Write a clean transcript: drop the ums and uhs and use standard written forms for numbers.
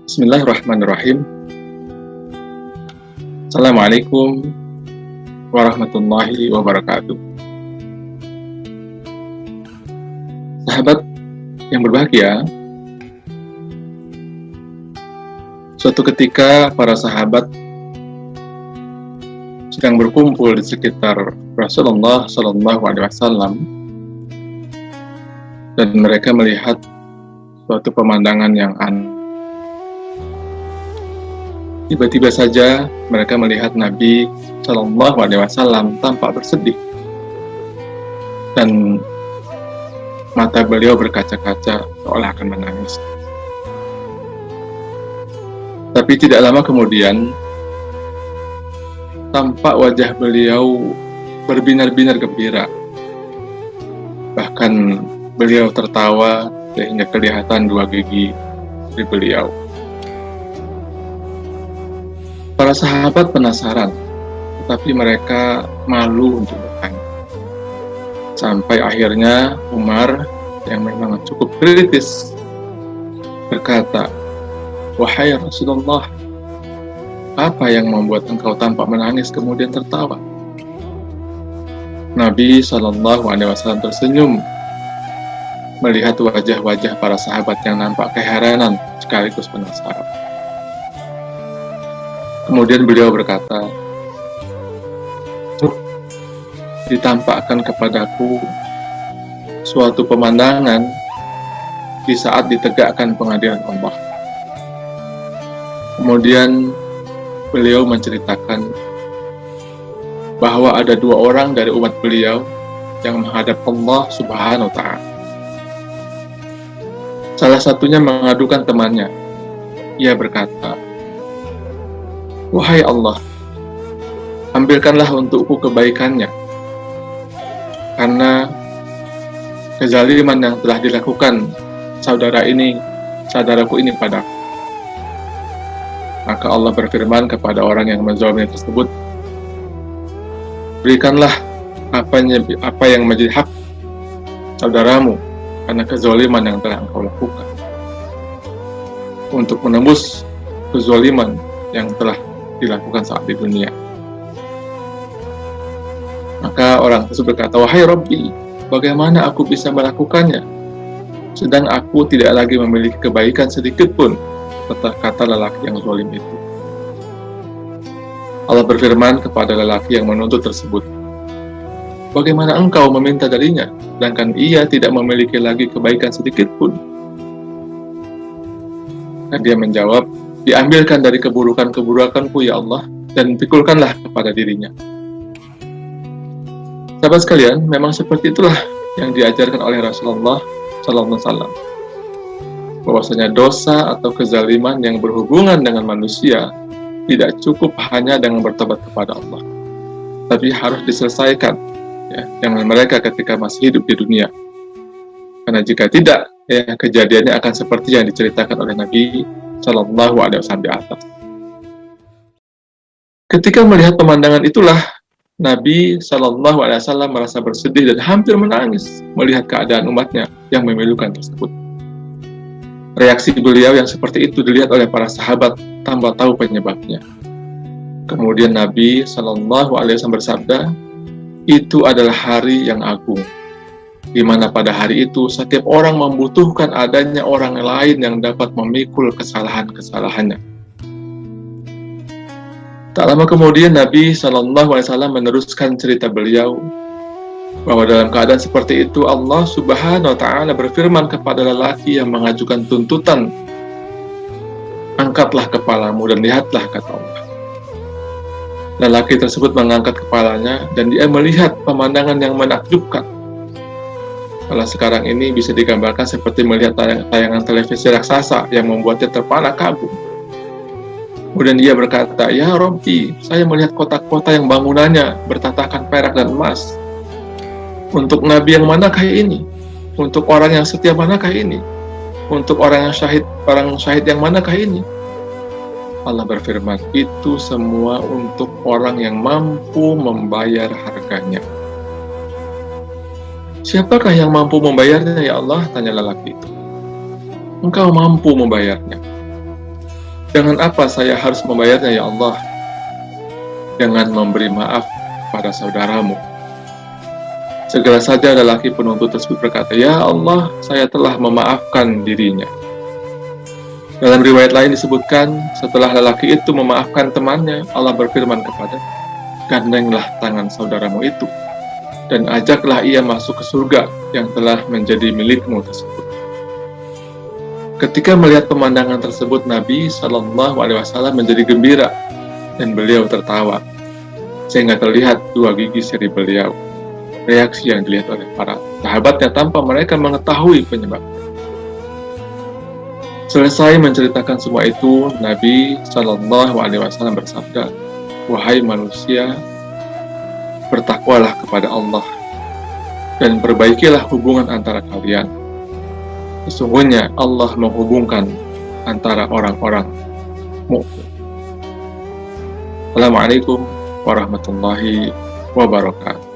Bismillahirrahmanirrahim. Assalamualaikum warahmatullahi wabarakatuh. Sahabat yang berbahagia, suatu ketika para sahabat sedang berkumpul di sekitar Rasulullah Shallallahu Alaihi Wasallam dan mereka melihat suatu pemandangan yang aneh. Tiba-tiba saja mereka melihat Nabi Shallallahu Alaihi Wasallam tampak bersedih dan mata beliau berkaca-kaca seolah akan menangis. Tapi tidak lama kemudian tampak wajah beliau berbinar-binar gembira. Bahkan beliau tertawa sehingga kelihatan dua gigi di beliau. Para sahabat penasaran, tetapi mereka malu untuk bertanya. Sampai akhirnya Umar yang memang cukup kritis berkata, "Wahai Rasulullah, apa yang membuat engkau tampak menangis kemudian tertawa?" Nabi Shallallahu Alaihi Wasallam tersenyum melihat wajah-wajah para sahabat yang nampak keheranan sekaligus penasaran. Kemudian beliau berkata, "Ditampakkan kepadaku suatu pemandangan di saat ditegakkan pengadilan Allah." Kemudian beliau menceritakan bahwa ada dua orang dari umat beliau yang menghadap Allah Subhanahu wa Ta'ala. Salah satunya mengadukan temannya. Ia berkata, "Wahai Allah, ambilkanlah untukku kebaikannya, karena kezaliman yang telah dilakukan saudaraku ini padaku." Maka Allah berfirman kepada orang yang menzalimi tersebut, "Berikanlah apa yang menjadi hak saudaramu karena kezaliman yang telah engkau lakukan, untuk menembus kezaliman yang telah dilakukan saat di dunia." Maka orang tersebut berkata, "Wahai Rabbi, bagaimana aku bisa melakukannya, sedang aku tidak lagi memiliki kebaikan sedikit pun," kata lelaki yang zalim itu. Allah berfirman kepada lelaki yang menuntut tersebut, "Bagaimana engkau meminta darinya, sedangkan ia tidak memiliki lagi kebaikan sedikit pun?" Dan dia menjawab, "Diambilkan dari keburukan-keburukanku ya Allah, dan pikulkanlah kepada dirinya." Sahabat sekalian, memang seperti itulah yang diajarkan oleh Rasulullah SAW, bahwasanya dosa atau kezaliman yang berhubungan dengan manusia tidak cukup hanya dengan bertobat kepada Allah, tapi harus diselesaikan dengan mereka ketika masih hidup di dunia. Karena jika tidak, kejadiannya akan seperti yang diceritakan oleh Nabi Shallallahu Alaihi Wasallam di atas. Ketika melihat pemandangan itulah, Nabi Shallallahu Alaihi Wasallam merasa bersedih dan hampir menangis melihat keadaan umatnya yang memilukan tersebut. Reaksi beliau yang seperti itu dilihat oleh para sahabat tanpa tahu penyebabnya. Kemudian Nabi Shallallahu Alaihi Wasallam bersabda, "Itu adalah hari yang agung, di mana pada hari itu setiap orang membutuhkan adanya orang lain yang dapat memikul kesalahan-kesalahannya." Tak lama kemudian Nabi Shallallahu Alaihi Wasallam meneruskan cerita beliau bahwa dalam keadaan seperti itu Allah Subhanahu Wa Ta'ala berfirman kepada lelaki yang mengajukan tuntutan, "Angkatlah kepalamu dan lihatlah," kata Allah. Lelaki tersebut mengangkat kepalanya dan dia melihat pemandangan yang menakjubkan. Kalau sekarang ini bisa digambarkan seperti melihat tayangan televisi raksasa yang membuatnya terpana kagum. Kemudian dia berkata, "Ya Rabbi, saya melihat kota-kota yang bangunannya bertatakan perak dan emas. Untuk nabi yang manakah ini? Untuk orang yang setia manakah ini? Untuk orang syahid yang manakah ini?" Allah berfirman, "Itu semua untuk orang yang mampu membayar harganya." "Siapakah yang mampu membayarnya ya Allah?" tanya lelaki itu. "Engkau mampu membayarnya." Dengan apa saya harus membayarnya ya Allah? Dengan memberi maaf pada saudaramu. Segera saja lelaki penuntut tersebut berkata, "Ya Allah, saya telah memaafkan dirinya." Dalam riwayat lain disebutkan, setelah lelaki itu memaafkan temannya, Allah berfirman kepada, "Gandenglah tangan saudaramu itu, dan ajaklah ia masuk ke surga yang telah menjadi milikmu tersebut." Ketika melihat pemandangan tersebut, Nabi Shallallahu Alaihi Wasallam menjadi gembira dan beliau tertawa, sehingga terlihat dua gigi seri beliau. Reaksi yang dilihat oleh para sahabatnya tanpa mereka mengetahui penyebabnya. Selesai menceritakan semua itu, Nabi Shallallahu Alaihi Wasallam bersabda, "Wahai manusia, bertakwalah kepada Allah dan perbaikilah hubungan antara kalian. Sesungguhnya Allah menghubungkan antara orang-orang mukmin." Assalamualaikum warahmatullahi wabarakatuh.